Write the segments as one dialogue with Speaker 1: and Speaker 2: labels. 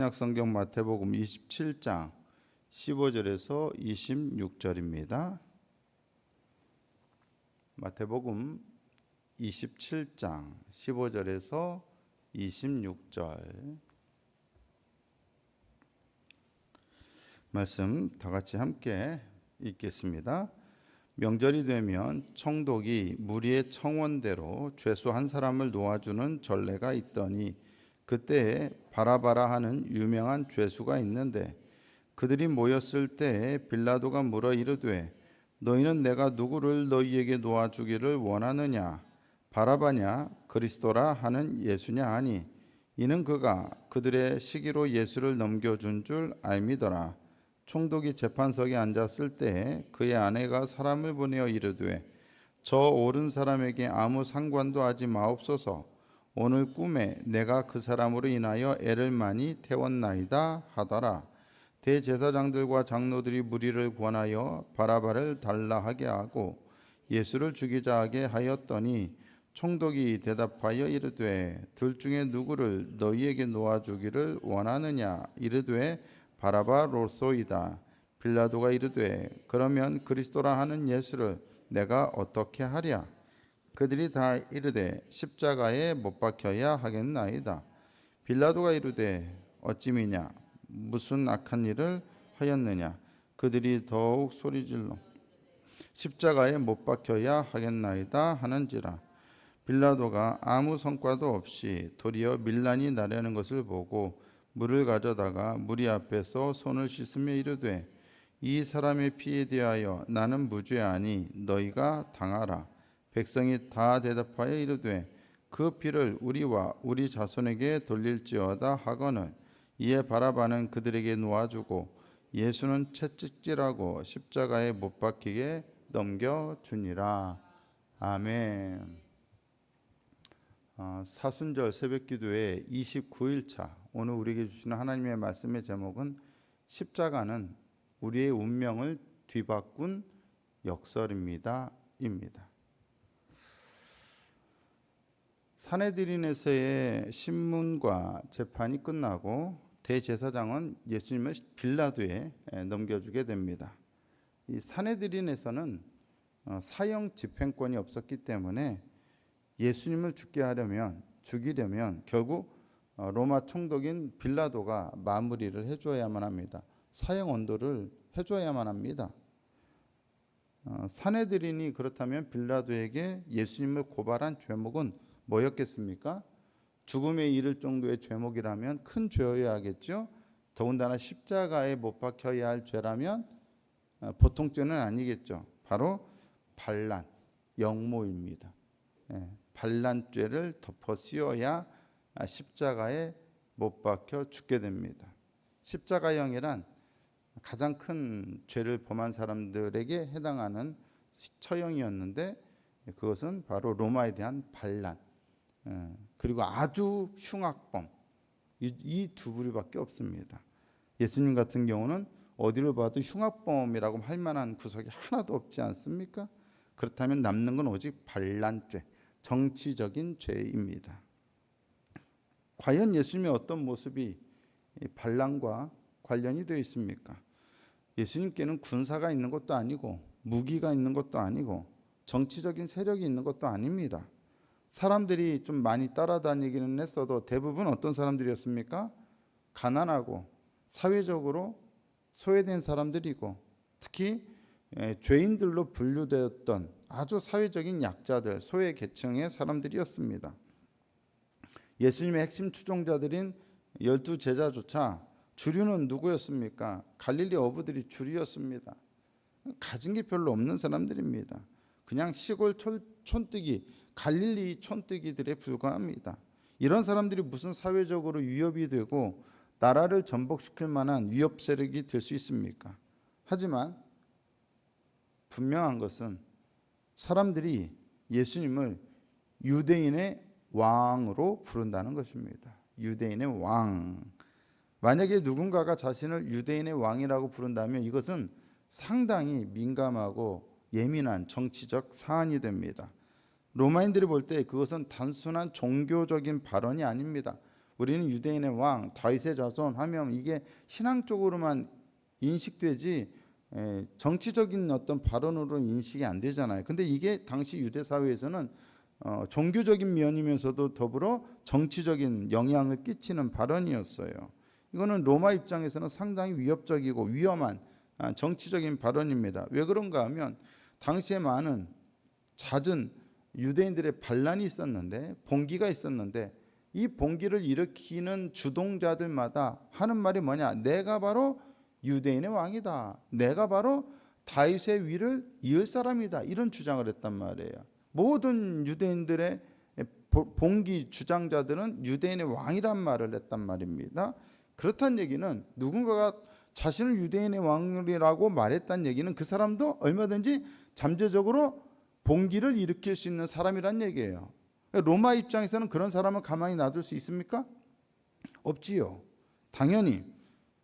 Speaker 1: 신약성경 마태복음 27장 15절에서 26절입니다. 마태복음 27장 15절에서 26절 말씀 다 같이 함께 읽겠습니다. 명절이 되면 총독이 무리의 청원대로 죄수 한 사람을 놓아주는 전례가 있더니 그때에 바라바라 하는 유명한 죄수가 있는데 그들이 모였을 때에 빌라도가 물어 이르되 너희는 내가 누구를 너희에게 놓아주기를 원하느냐 바라바냐 그리스도라 하는 예수냐 하니 이는 그가 그들의 시기로 예수를 넘겨준 줄 알미더라. 총독이 재판석에 앉았을 때에 그의 아내가 사람을 보내어 이르되 저 옳은 사람에게 아무 상관도 하지 마옵소서. 오늘 꿈에 내가 그 사람으로 인하여 애를 많이 태웠나이다 하더라. 대제사장들과 장로들이 무리를 권하여 바라바를 달라 하게 하고 예수를 죽이자 하게 하였더니 총독이 대답하여 이르되 둘 중에 누구를 너희에게 놓아주기를 원하느냐 이르되 바라바로소이다. 빌라도가 이르되 그러면 그리스도라 하는 예수를 내가 어떻게 하랴? 그들이 다 이르되 십자가에 못 박혀야 하겠나이다. 빌라도가 이르되 어찌미냐 무슨 악한 일을 하였느냐? 그들이 더욱 소리질러 십자가에 못 박혀야 하겠나이다 하는지라. 빌라도가 아무 성과도 없이 도리어 밀란이 나려는 것을 보고 물을 가져다가 무리 앞에서 손을 씻으며 이르되 이 사람의 피에 대하여 나는 무죄하니 너희가 당하라. 백성이 다 대답하여 이르되 그 피를 우리와 우리 자손에게 돌릴지어다 하거늘. 이에 바라바는 그들에게 놓아주고 예수는 채찍질하고 십자가에 못 박히게 넘겨주니라. 아멘. 사순절 새벽기도의 29일차 오늘 우리에게 주시는 하나님의 말씀의 제목은 십자가는 우리의 운명을 뒤바꾼 역설입니다. 입니다. 사내들인에서의 신문과 재판이 끝나고 대제사장은 예수님을 빌라도에 넘겨주게 됩니다. 이 사내들인에서는 사형 집행권이 없었기 때문에 예수님을 죽이려면 결국 로마 총독인 빌라도가 마무리를 해줘야만 합니다. 사형 언도를 해줘야만 합니다. 사내들인이 그렇다면 빌라도에게 예수님을 고발한 죄목은 뭐였겠습니까? 죽음에 이를 정도의 죄목이라면 큰 죄여야겠죠. 더군다나 십자가에 못 박혀야 할 죄라면 보통 죄는 아니겠죠. 바로 반란, 영모입니다. 반란죄를 덮어 씌워야 십자가에 못 박혀 죽게 됩니다. 십자가형이란 가장 큰 죄를 범한 사람들에게 해당하는 처형이었는데 그것은 바로 로마에 대한 반란 그리고 아주 흉악범 이 두 부류밖에 없습니다. 예수님 같은 경우는 어디를 봐도 흉악범이라고 할 만한 구석이 하나도 없지 않습니까? 그렇다면 남는 건 오직 반란죄, 정치적인 죄입니다. 과연 예수님의 어떤 모습이 반란과 관련이 되어 있습니까? 예수님께는 군사가 있는 것도 아니고 무기가 있는 것도 아니고 정치적인 세력이 있는 것도 아닙니다. 사람들이 좀 많이 따라다니기는 했어도 대부분 어떤 사람들이었습니까? 가난하고 사회적으로 소외된 사람들이고 특히 죄인들로 분류되었던 아주 사회적인 약자들, 소외 계층의 사람들이었습니다. 예수님의 핵심 추종자들인 12제자조차 주류는 누구였습니까? 갈릴리 어부들이 주류였습니다. 가진 게 별로 없는 사람들입니다. 그냥 시골 촌뜨기, 갈릴리 촌뜨기들에 불과합니다. 이런 사람들이 무슨 사회적으로 위협이 되고 나라를 전복시킬 만한 위협 세력이 될 수 있습니까? 하지만 분명한 것은 사람들이 예수님을 유대인의 왕으로 부른다는 것입니다. 유대인의 왕. 만약에 누군가가 자신을 유대인의 왕이라고 부른다면 이것은 상당히 민감하고 예민한 정치적 사안이 됩니다. 로마인들이 볼 때 그것은 단순한 종교적인 발언이 아닙니다. 우리는 유대인의 왕 다윗의 자손 하면 이게 신앙적으로만 인식되지 정치적인 어떤 발언으로 인식이 안 되잖아요. 근데 이게 당시 유대 사회에서는 종교적인 면이면서도 더불어 정치적인 영향을 끼치는 발언이었어요. 이거는 로마 입장에서는 상당히 위협적이고 위험한 정치적인 발언입니다. 왜 그런가 하면 당시에 많은 잦은 유대인들의 반란이 있었는데, 봉기가 있었는데, 이 봉기를 일으키는 주동자들마다 하는 말이 뭐냐? 내가 바로 유대인의 왕이다. 내가 바로 다윗의 위를 이을 사람이다. 이런 주장을 했단 말이에요. 모든 유대인들의 봉기 주장자들은 유대인의 왕이란 말을 했단 말입니다. 그렇다는 얘기는 누군가가 자신을 유대인의 왕이라고 말했다는 얘기는 그 사람도 얼마든지 잠재적으로 봉기를 일으킬 수 있는 사람이란 얘기예요. 로마 입장에서는 그런 사람을 가만히 놔둘 수 있습니까? 없지요. 당연히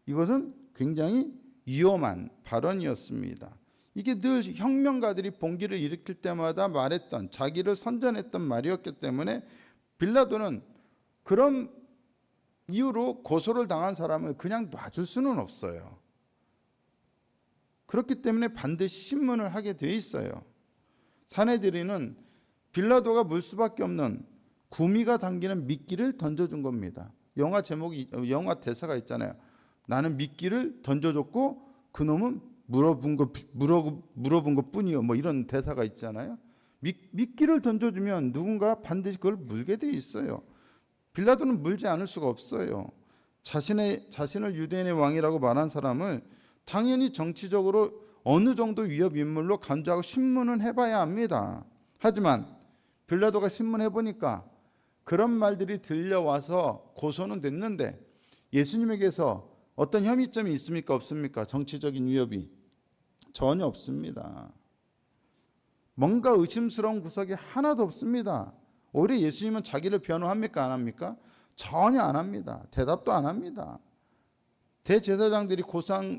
Speaker 1: 이것은 굉장히 위험한 발언이었습니다. 이게 늘 혁명가들이 봉기를 일으킬 때마다 말했던, 자기를 선전했던 말이었기 때문에 빌라도는 그런 이유로 고소를 당한 사람을 그냥 놔줄 수는 없어요. 그렇기 때문에 반드시 신문을 하게 돼 있어요. 사내들이는 빌라도가 물 수밖에 없는 구미가 당기는 미끼를 던져준 겁니다. 영화 대사가 있잖아요. 나는 미끼를 던져줬고 그놈은 물어본 것 뿐이요. 뭐 이런 대사가 있잖아요. 미끼를 던져주면 누군가 반드시 그걸 물게 돼 있어요. 빌라도는 물지 않을 수가 없어요. 자신을 유대인의 왕이라고 말한 사람을 당연히 정치적으로 어느 정도 위협 인물로 간주하고 신문은 해봐야 합니다. 하지만 빌라도가 신문해보니까 그런 말들이 들려와서 고소는 됐는데 예수님에게서 어떤 혐의점이 있습니까? 없습니까? 정치적인 위협이 전혀 없습니다. 뭔가 의심스러운 구석이 하나도 없습니다. 오히려 예수님은 자기를 변호합니까? 안 합니까? 전혀 안 합니다. 대답도 안 합니다. 대제사장들이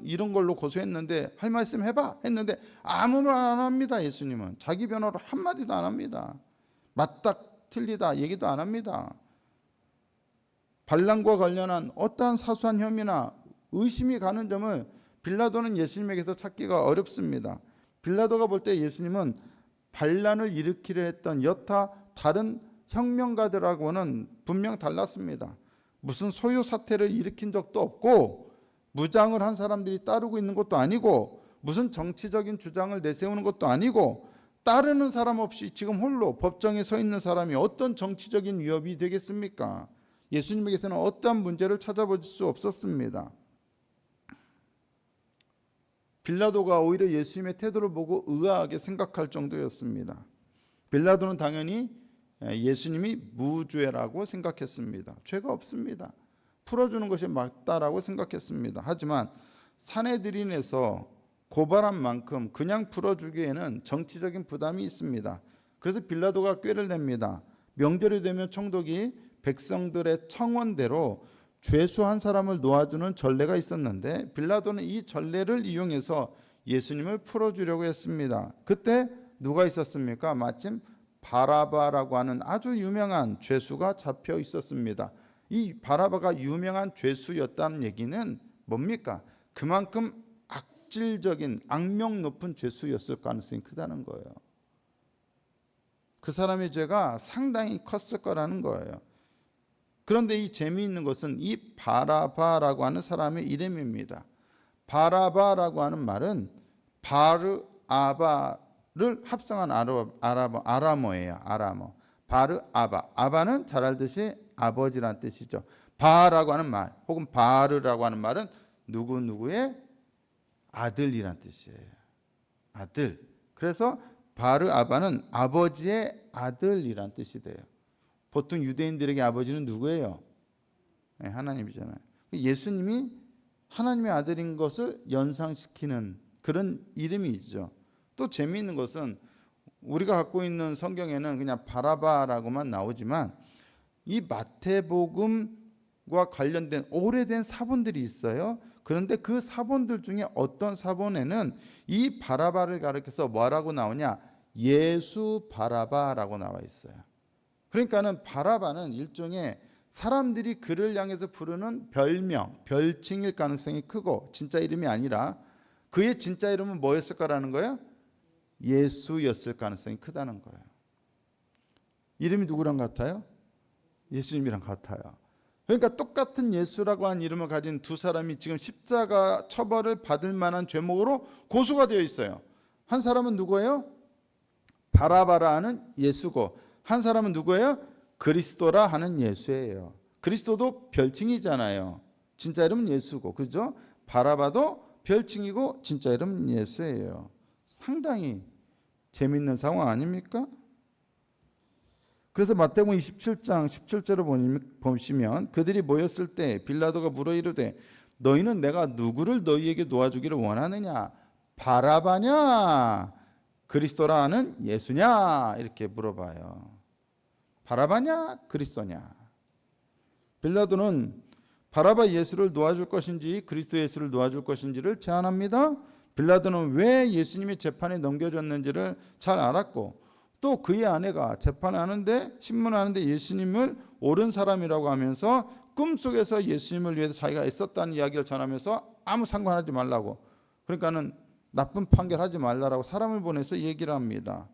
Speaker 1: 이런 걸로 고소했는데 할 말씀 해봐 했는데 아무 말 안 합니다. 예수님은 자기 변호를 한마디도 안 합니다. 맞다 틀리다 얘기도 안 합니다. 반란과 관련한 어떠한 사소한 혐의나 의심이 가는 점을 빌라도는 예수님에게서 찾기가 어렵습니다. 빌라도가 볼 때 예수님은 반란을 일으키려 했던 여타 다른 혁명가들하고는 분명 달랐습니다. 무슨 소요 사태를 일으킨 적도 없고 무장을 한 사람들이 따르고 있는 것도 아니고 무슨 정치적인 주장을 내세우는 것도 아니고 따르는 사람 없이 지금 홀로 법정에 서 있는 사람이 어떤 정치적인 위협이 되겠습니까? 예수님에게서는 어떠한 문제를 찾아볼 수 없었습니다. 빌라도가 오히려 예수님의 태도를 보고 의아하게 생각할 정도였습니다. 빌라도는 당연히 예수님이 무죄라고 생각했습니다. 죄가 없습니다. 풀어주는 것이 맞다라고 생각했습니다. 하지만 산헤드린에서 고발한 만큼 그냥 풀어주기에는 정치적인 부담이 있습니다. 그래서 빌라도가 꾀를 냅니다. 명절이 되면 총독이 백성들의 청원대로 죄수 한 사람을 놓아주는 전례가 있었는데 빌라도는 이 전례를 이용해서 예수님을 풀어주려고 했습니다. 그때 누가 있었습니까? 마침 바라바라고 하는 아주 유명한 죄수가 잡혀 있었습니다. 이 바라바가 유명한 죄수였다는 얘기는 뭡니까? 그만큼 악질적인 악명 높은 죄수였을 가능성이 크다는 거예요. 그 사람의 죄가 상당히 컸을 거라는 거예요. 그런데 이 재미있는 것은 이 바라바라고 하는 사람의 이름입니다. 바라바라고 하는 말은 바르아바를 합성한 아람어예요. 아람어. 바르아바. 아바는 잘 알듯이 아버지란 뜻이죠. 바라고 하는 말 혹은 바르라고 하는 말은 누구누구의 아들이란 뜻이에요. 아들. 그래서 바르아바는 아버지의 아들이란 뜻이 돼요. 보통 유대인들에게 아버지는 누구예요? 네, 하나님이잖아요. 예수님이 하나님의 아들인 것을 연상시키는 그런 이름이죠. 또 재미있는 것은 우리가 갖고 있는 성경에는 그냥 바라바라고만 나오지만 이 마태복음과 관련된 오래된 사본들이 있어요. 그런데 그 사본들 중에 어떤 사본에는 이 바라바를 가리켜서 뭐라고 나오냐? 예수 바라바라고 나와 있어요. 그러니까는 바라바는 일종의 사람들이 그를 향해서 부르는 별명, 별칭일 가능성이 크고 진짜 이름이 아니라 그의 진짜 이름은 뭐였을 거라는 거예요? 예수였을 가능성이 크다는 거예요. 이름이 누구랑 같아요? 예수님이랑 같아요. 그러니까 똑같은 예수라고 한 이름을 가진 두 사람이 지금 십자가 처벌을 받을 만한 죄목으로 고소가 되어 있어요. 한 사람은 누구예요? 바라바라 하는 예수고, 한 사람은 누구예요? 그리스도라 하는 예수예요. 그리스도도 별칭이잖아요. 진짜 이름은 예수고, 그죠? 바라바도 별칭이고 진짜 이름은 예수예요. 상당히 재밌는 상황 아닙니까? 그래서 마태복음 27장 17절을 보시면 그들이 모였을 때 빌라도가 물어 이르되 너희는 내가 누구를 너희에게 놓아주기를 원하느냐? 바라바냐? 그리스도라 하는 예수냐? 이렇게 물어봐요. 바라바냐? 그리스도냐? 빌라도는 바라바 예수를 놓아줄 것인지 그리스도 예수를 놓아줄 것인지를 제안합니다. 빌라도는 왜 예수님이 재판에 넘겨졌는지를 잘 알았고 또 그의 아내가 재판하는데 신문하는데 예수님을 옳은 사람이라고 하면서 꿈속에서 예수님을 위해서 자기가 애썼다는 이야기를 전하면서 아무 상관하지 말라고, 그러니까는 나쁜 판결하지 말라라고 사람을 보내서 얘기를 합니다.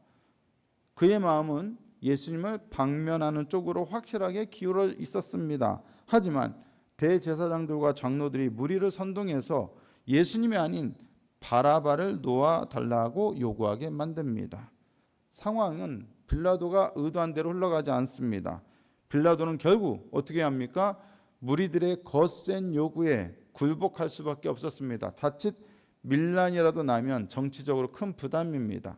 Speaker 1: 그의 마음은 예수님을 방면하는 쪽으로 확실하게 기울어 있었습니다. 하지만 대제사장들과 장로들이 무리를 선동해서 예수님이 아닌 바라바를 놓아달라고 요구하게 만듭니다. 상황은 빌라도가 의도한 대로 흘러가지 않습니다. 빌라도는 결국 어떻게 합니까? 무리들의 거센 요구에 굴복할 수밖에 없었습니다. 자칫 밀란이라도 나면 정치적으로 큰 부담입니다.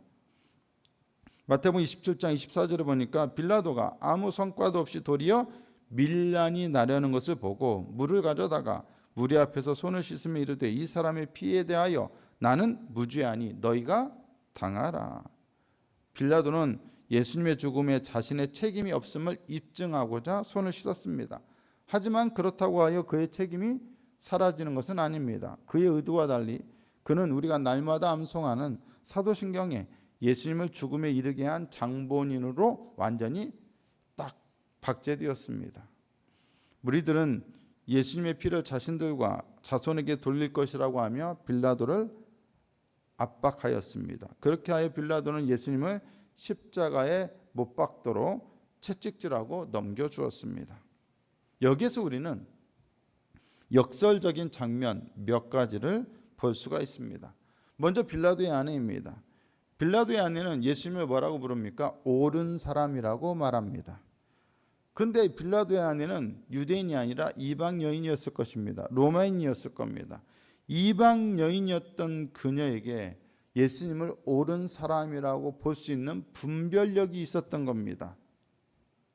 Speaker 1: 마태복음 27장 24절에 보니까 빌라도가 아무 성과도 없이 도리어 밀란이 나려는 것을 보고 물을 가져다가 무리 앞에서 손을 씻으며 이르되 이 사람의 피에 대하여 나는 무죄하니 너희가 당하라. 빌라도는 예수님의 죽음에 자신의 책임이 없음을 입증하고자 손을 씻었습니다. 하지만 그렇다고 하여 그의 책임이 사라지는 것은 아닙니다. 그의 의도와 달리 그는 우리가 날마다 암송하는 사도신경에 예수님을 죽음에 이르게 한 장본인으로 완전히 딱 박제되었습니다. 무리들은 예수님의 피를 자신들과 자손에게 돌릴 것이라고 하며 빌라도를 압박하였습니다. 그렇게 하여 빌라도는 예수님을 십자가에 못 박도록 채찍질하고 넘겨주었습니다. 여기에서 우리는 역설적인 장면 몇 가지를 볼 수가 있습니다. 먼저 빌라도의 아내입니다. 빌라도의 아내는 예수님을 뭐라고 부릅니까? 옳은 사람이라고 말합니다. 그런데 빌라도의 아내는 유대인이 아니라 이방 여인이었을 것입니다. 로마인이었을 겁니다. 이방 여인이었던 그녀에게 예수님을 옳은 사람이라고 볼 수 있는 분별력이 있었던 겁니다.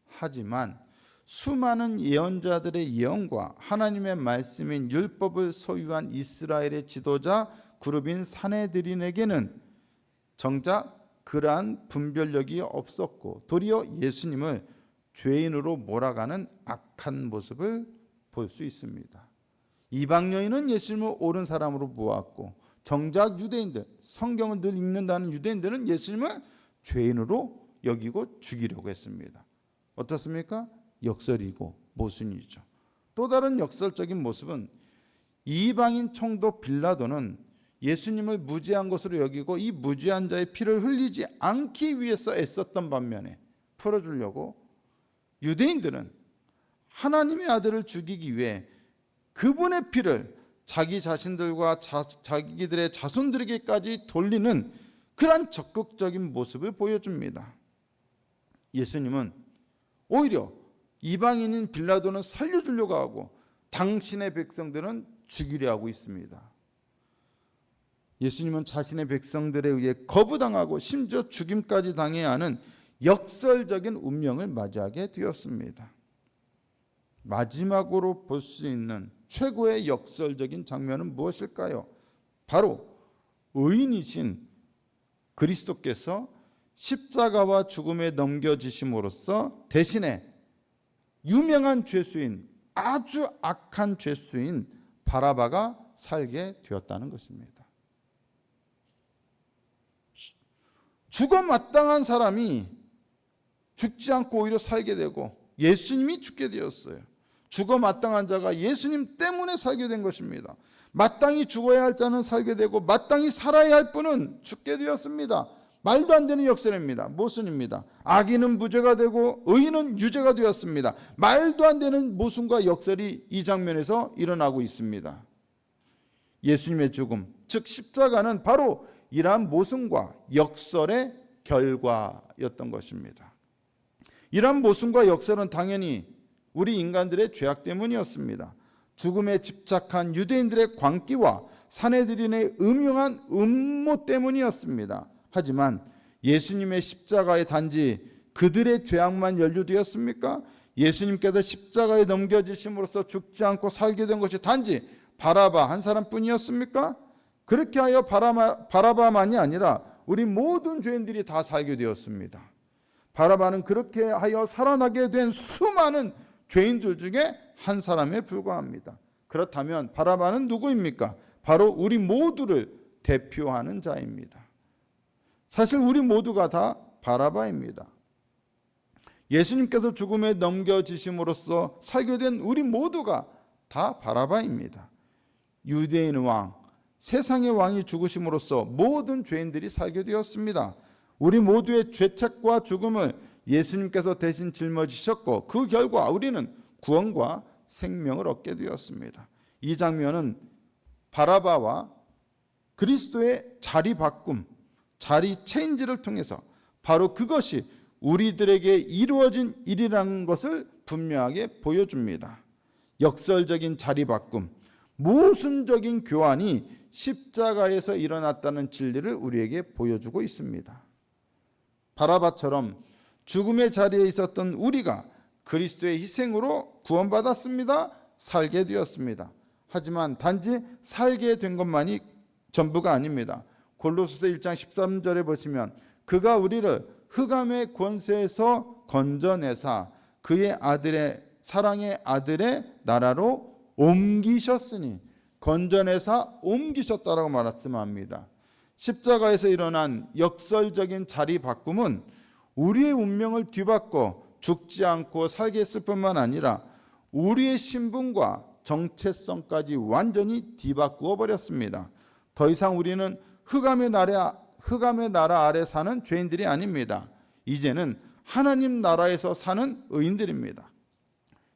Speaker 1: 하지만 수많은 예언자들의 예언과 하나님의 말씀인 율법을 소유한 이스라엘의 지도자 그룹인 산헤드린에게는 정작 그러한 분별력이 없었고 도리어 예수님을 죄인으로 몰아가는 악한 모습을 볼 수 있습니다. 이방 여인은 예수님을 옳은 사람으로 보았고 정작 유대인들, 성경을 늘 읽는다는 유대인들은 예수님을 죄인으로 여기고 죽이려고 했습니다. 어떻습니까? 역설이고 모순이죠. 또 다른 역설적인 모습은 이방인 총독 빌라도는 예수님을 무죄한 것으로 여기고 이 무죄한 자의 피를 흘리지 않기 위해서 애썼던 반면에 풀어주려고 유대인들은 하나님의 아들을 죽이기 위해 그분의 피를 자기 자신들과 자기들의 자손들에게까지 돌리는 그러한 적극적인 모습을 보여줍니다. 예수님은 오히려 이방인인 빌라도는 살려주려고 하고 당신의 백성들은 죽이려 하고 있습니다. 예수님은 자신의 백성들에 의해 거부당하고 심지어 죽임까지 당해야 하는 역설적인 운명을 맞이하게 되었습니다. 마지막으로 볼 수 있는 최고의 역설적인 장면은 무엇일까요? 바로 의인이신 그리스도께서 십자가와 죽음에 넘겨지심으로써 대신에 유명한 죄수인, 아주 악한 죄수인 바라바가 살게 되었다는 것입니다. 죽어 마땅한 사람이 죽지 않고 오히려 살게 되고 예수님이 죽게 되었어요. 죽어 마땅한 자가 예수님 때문에 살게 된 것입니다. 마땅히 죽어야 할 자는 살게 되고 마땅히 살아야 할 분은 죽게 되었습니다. 말도 안 되는 역설입니다. 모순입니다. 악인은 무죄가 되고 의인은 유죄가 되었습니다. 말도 안 되는 모순과 역설이 이 장면에서 일어나고 있습니다. 예수님의 죽음, 즉 십자가는 바로 이러한 모순과 역설의 결과였던 것입니다. 이러한 모순과 역설은 당연히 우리 인간들의 죄악 때문이었습니다. 죽음에 집착한 유대인들의 광기와 산헤드린의 음흉한 음모 때문이었습니다. 하지만 예수님의 십자가에 단지 그들의 죄악만 연루되었습니까? 예수님께서 십자가에 넘겨지심으로써 죽지 않고 살게 된 것이 단지 바라바 한 사람뿐이었습니까? 그렇게 하여 바라바만이 아니라 우리 모든 죄인들이 다 살게 되었습니다. 바라바는 그렇게 하여 살아나게 된 수많은 죄인들 중에 한 사람에 불과합니다. 그렇다면 바라바는 누구입니까? 바로 우리 모두를 대표하는 자입니다. 사실 우리 모두가 다 바라바입니다. 예수님께서 죽음에 넘겨지심으로써 살게 된 우리 모두가 다 바라바입니다. 유대인 왕, 세상의 왕이 죽으심으로써 모든 죄인들이 살게 되었습니다. 우리 모두의 죄책과 죽음을 예수님께서 대신 짊어지셨고 그 결과 우리는 구원과 생명을 얻게 되었습니다. 이 장면은 바라바와 그리스도의 자리 바꿈, 자리 체인지를 통해서 바로 그것이 우리들에게 이루어진 일이라는 것을 분명하게 보여줍니다. 역설적인 자리 바꿈, 모순적인 교환이 십자가에서 일어났다는 진리를 우리에게 보여주고 있습니다. 바라바처럼 죽음의 자리에 있었던 우리가 그리스도의 희생으로 구원받았습니다. 살게 되었습니다. 하지만 단지 살게 된 것만이 전부가 아닙니다. 골로새서 1장 13절에 보시면 그가 우리를 흑암의 권세에서 건져내사 그의 아들의 사랑의 아들의 나라로 옮기셨으니, 건져내사 옮기셨다라고 말씀합니다. 십자가에서 일어난 역설적인 자리 바꿈은 우리의 운명을 뒤바꿔 죽지 않고 살게 했을 뿐만 아니라 우리의 신분과 정체성까지 완전히 뒤바꾸어 버렸습니다. 더 이상 우리는 흑암의 나라 아래 사는 죄인들이 아닙니다. 이제는 하나님 나라에서 사는 의인들입니다.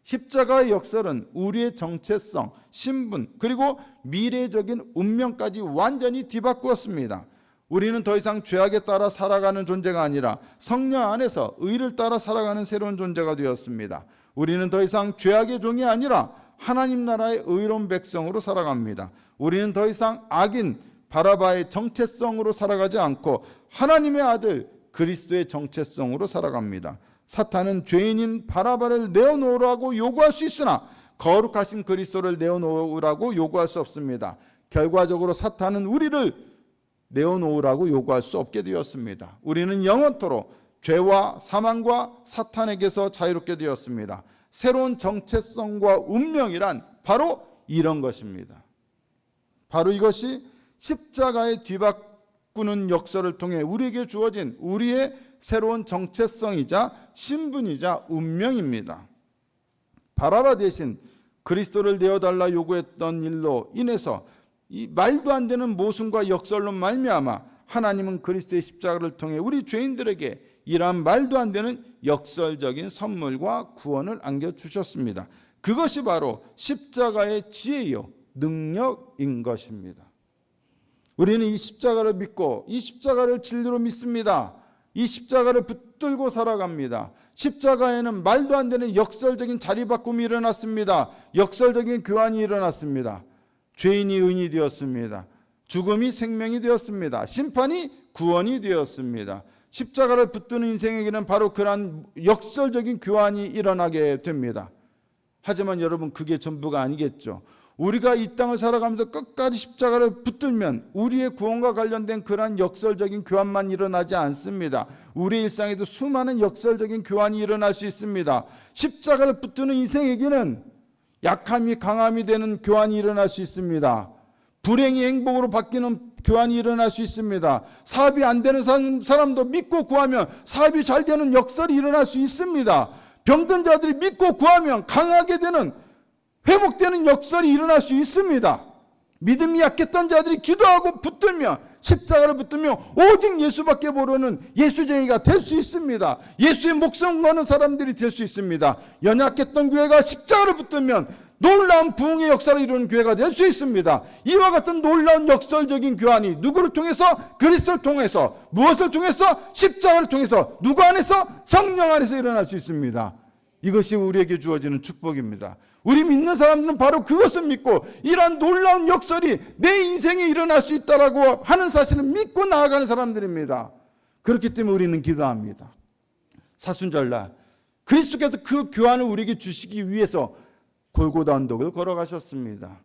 Speaker 1: 십자가의 역설은 우리의 정체성, 신분, 그리고 미래적인 운명까지 완전히 뒤바꾸었습니다. 우리는 더 이상 죄악에 따라 살아가는 존재가 아니라 성령 안에서 의를 따라 살아가는 새로운 존재가 되었습니다. 우리는 더 이상 죄악의 종이 아니라 하나님 나라의 의로운 백성으로 살아갑니다. 우리는 더 이상 악인 바라바의 정체성으로 살아가지 않고 하나님의 아들 그리스도의 정체성으로 살아갑니다. 사탄은 죄인인 바라바를 내어놓으라고 요구할 수 있으나 거룩하신 그리스도를 내어놓으라고 요구할 수 없습니다. 결과적으로 사탄은 우리를 내어놓으라고 요구할 수 없게 되었습니다. 우리는 영원토록 죄와 사망과 사탄에게서 자유롭게 되었습니다. 새로운 정체성과 운명이란 바로 이런 것입니다. 바로 이것이 십자가의 뒤바꾸는 역설을 통해 우리에게 주어진 우리의 새로운 정체성이자 신분이자 운명입니다. 바라바 대신 그리스도를 내어달라 요구했던 일로 인해서 이 말도 안 되는 모순과 역설로 말미암아 하나님은 그리스도의 십자가를 통해 우리 죄인들에게 이러한 말도 안 되는 역설적인 선물과 구원을 안겨주셨습니다. 그것이 바로 십자가의 지혜요 능력인 것입니다. 우리는 이 십자가를 믿고 이 십자가를 진리로 믿습니다. 이 십자가를 붙들고 살아갑니다. 십자가에는 말도 안 되는 역설적인 자리바꿈이 일어났습니다. 역설적인 교환이 일어났습니다. 죄인이 의인이 되었습니다. 죽음이 생명이 되었습니다. 심판이 구원이 되었습니다. 십자가를 붙드는 인생에게는 바로 그러한 역설적인 교환이 일어나게 됩니다. 하지만 여러분, 그게 전부가 아니겠죠. 우리가 이 땅을 살아가면서 끝까지 십자가를 붙들면 우리의 구원과 관련된 그러한 역설적인 교환만 일어나지 않습니다. 우리 일상에도 수많은 역설적인 교환이 일어날 수 있습니다. 십자가를 붙드는 인생에게는 약함이 강함이 되는 교환이 일어날 수 있습니다. 불행이 행복으로 바뀌는 교환이 일어날 수 있습니다. 사업이 안 되는 사람도 믿고 구하면 사업이 잘 되는 역설이 일어날 수 있습니다. 병든 자들이 믿고 구하면 강하게 되는 회복되는 역설이 일어날 수 있습니다. 믿음이 약했던 자들이 기도하고 붙들며 십자가를 붙들며 오직 예수밖에 모르는 예수쟁이가 될 수 있습니다. 예수의 목숨 거는 사람들이 될 수 있습니다. 연약했던 교회가 십자가를 붙들면 놀라운 부흥의 역사를 이루는 교회가 될 수 있습니다. 이와 같은 놀라운 역설적인 교환이 누구를 통해서? 그리스도를 통해서. 무엇을 통해서? 십자가를 통해서. 누구 안에서? 성령 안에서 일어날 수 있습니다. 이것이 우리에게 주어지는 축복입니다. 우리 믿는 사람들은 바로 그것을 믿고 이러한 놀라운 역설이 내 인생에 일어날 수 있다라고 하는 사실을 믿고 나아가는 사람들입니다. 그렇기 때문에 우리는 기도합니다. 사순절날 그리스도께서 그 교환을 우리에게 주시기 위해서 골고다 언덕을 걸어가셨습니다.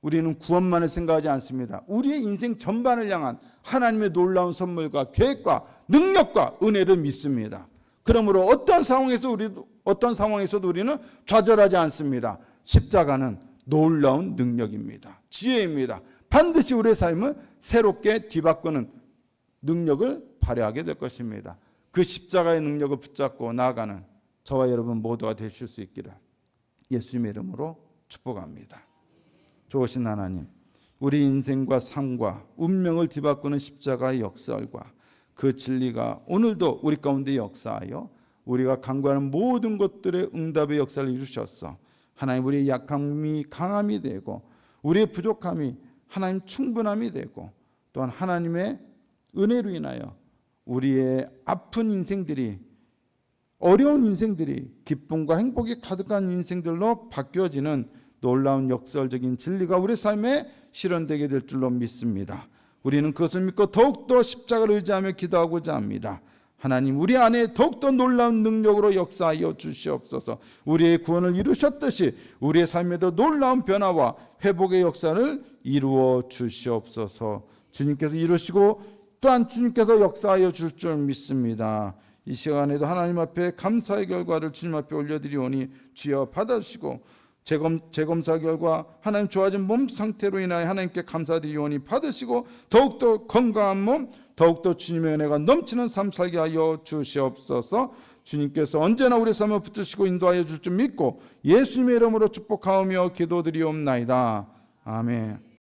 Speaker 1: 우리는 구원만을 생각하지 않습니다. 우리의 인생 전반을 향한 하나님의 놀라운 선물과 계획과 능력과 은혜를 믿습니다. 그러므로 어떤 상황에서도 우리는 좌절하지 않습니다. 십자가는 놀라운 능력입니다. 지혜입니다. 반드시 우리의 삶을 새롭게 뒤바꾸는 능력을 발휘하게 될 것입니다. 그 십자가의 능력을 붙잡고 나아가는 저와 여러분 모두가 되실 수 있기를 예수님의 이름으로 축복합니다. 좋으신 하나님, 우리 인생과 삶과 운명을 뒤바꾸는 십자가의 역설과 그 진리가 오늘도 우리 가운데 역사하여 우리가 간구하는 모든 것들의 응답의 역사를 이루셨어. 하나님, 우리의 약함이 강함이 되고 우리의 부족함이 하나님 충분함이 되고 또한 하나님의 은혜로 인하여 우리의 아픈 인생들이, 어려운 인생들이 기쁨과 행복이 가득한 인생들로 바뀌어지는 놀라운 역설적인 진리가 우리 삶에 실현되게 될 줄로 믿습니다. 우리는 그것을 믿고 더욱더 십자가를 의지하며 기도하고자 합니다. 하나님, 우리 안에 더욱더 놀라운 능력으로 역사하여 주시옵소서. 우리의 구원을 이루셨듯이 우리의 삶에도 놀라운 변화와 회복의 역사를 이루어 주시옵소서. 주님께서 이루시고 또한 주님께서 역사하여 줄 줄 믿습니다. 이 시간에도 하나님 앞에 감사의 결과를 주님 앞에 올려드리오니 주여 받아주시고 재검사 결과 하나님 좋아진 몸 상태로 인하여 하나님께 감사드리오니 받으시고 더욱더 건강한 몸, 더욱더 주님의 은혜가 넘치는 삶 살게 하여 주시옵소서. 주님께서 언제나 우리 삶을 붙드시고 인도하여 줄 줄 믿고 예수님의 이름으로 축복하오며 기도드리옵나이다. 아멘.